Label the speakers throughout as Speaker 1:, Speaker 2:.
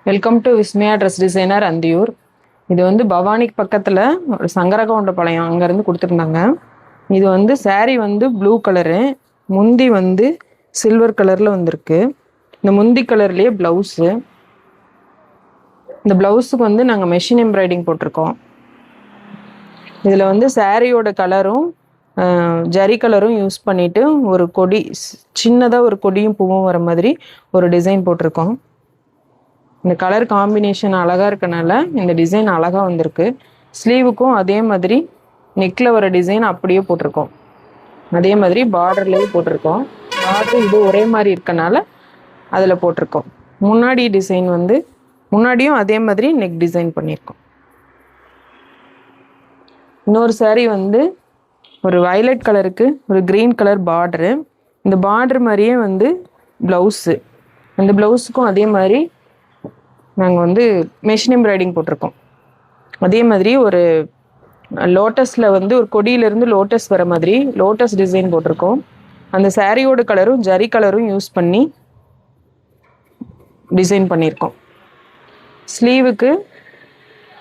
Speaker 1: Welcome to Vismaya dress designer Anthiyur. இது வந்து பவானிக்கு பக்கத்தில் ஒரு சங்கரகவுண்டபாளையம் அங்கேருந்து கொடுத்துருந்தாங்க. இது வந்து saree வந்து ப்ளூ கலரு, முந்தி வந்து சில்வர் கலரில் வந்திருக்கு. இந்த முந்தி கலர்லேயே ப்ளவுஸு. இந்த ப்ளவுஸுக்கு வந்து நாங்கள் மெஷின் எம்ப்ராய்டிங் போட்டிருக்கோம். இதில் வந்து சாரியோட கலரும் ஜரி கலரும் யூஸ் பண்ணிவிட்டு ஒரு கொடி சின்னதாக ஒரு கொடியும் பூவும் வர மாதிரி ஒரு டிசைன் போட்டிருக்கோம். இந்த கலர் காம்பினேஷன் அழகாக இருக்கனால இந்த டிசைன் அழகாக வந்திருக்கு. ஸ்லீவுக்கும் அதே மாதிரி நெக்கில் வர டிசைன் அப்படியே போட்டிருக்கோம். அதே மாதிரி பார்டர்லேயே போட்டிருக்கோம். பார்டர் இது ஒரே மாதிரி இருக்கனால அதில் போட்டிருக்கோம். முன்னாடி டிசைன் வந்து முன்னாடியும் அதே மாதிரி நெக் டிசைன் பண்ணியிருக்கோம். இன்னொரு saree வந்து ஒரு வயலட் கலருக்கு ஒரு க்ரீன் கலர் பார்டரு. இந்த பார்டர் மாதிரியே வந்து ப்ளவுஸு. இந்த ப்ளவுஸுக்கும் அதே மாதிரி நாங்கள் வந்து மெஷின் எம்ப்ராய்டிங் போட்டிருக்கோம். அதே மாதிரி ஒரு லோட்டஸில் வந்து ஒரு கொடியிலேருந்து லோட்டஸ் வர மாதிரி லோட்டஸ் டிசைன் போட்டிருக்கோம். அந்த சாரியோட கலரும் ஜரி கலரும் யூஸ் பண்ணி டிசைன் பண்ணியிருக்கோம். ஸ்லீவுக்கு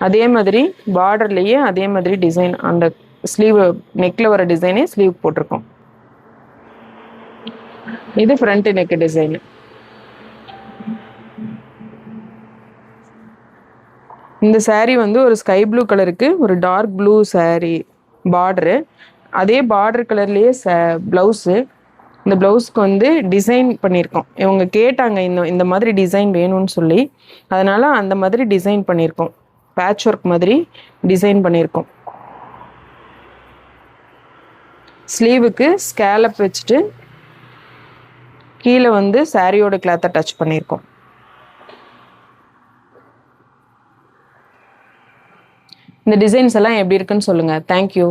Speaker 1: அதே மாதிரி பார்டர்லேயே அதே மாதிரி டிசைன் அந்த ஸ்லீவ் நெக்கில் வர டிசைனே ஸ்லீவ் போட்டிருக்கோம். இது ஃப்ரண்ட் நெக் டிசைனு. இந்த saree வந்து ஒரு ஸ்கை ப்ளூ கலருக்கு ஒரு டார்க் ப்ளூ saree பார்டரு. அதே பார்டர் கலர்லேயே ப்ளவுஸு. இந்த ப்ளவுஸ்க்கு வந்து டிசைன் பண்ணியிருக்கோம். இவங்க கேட்டாங்க இந்த மாதிரி டிசைன் வேணும்னு சொல்லி, அதனால் அந்த மாதிரி டிசைன் பண்ணியிருக்கோம். பேட்ச் ஒர்க் மாதிரி டிசைன் பண்ணியிருக்கோம். ஸ்லீவுக்கு ஸ்கேலப் வச்சுட்டு கீழே வந்து சாரியோட கிளாத்தை டச் பண்ணியிருக்கோம். இந்த டிசைன்ஸ் எல்லாம் எப்படி இருக்குன்னு சொல்லுங்கள். தேங்க்யூ.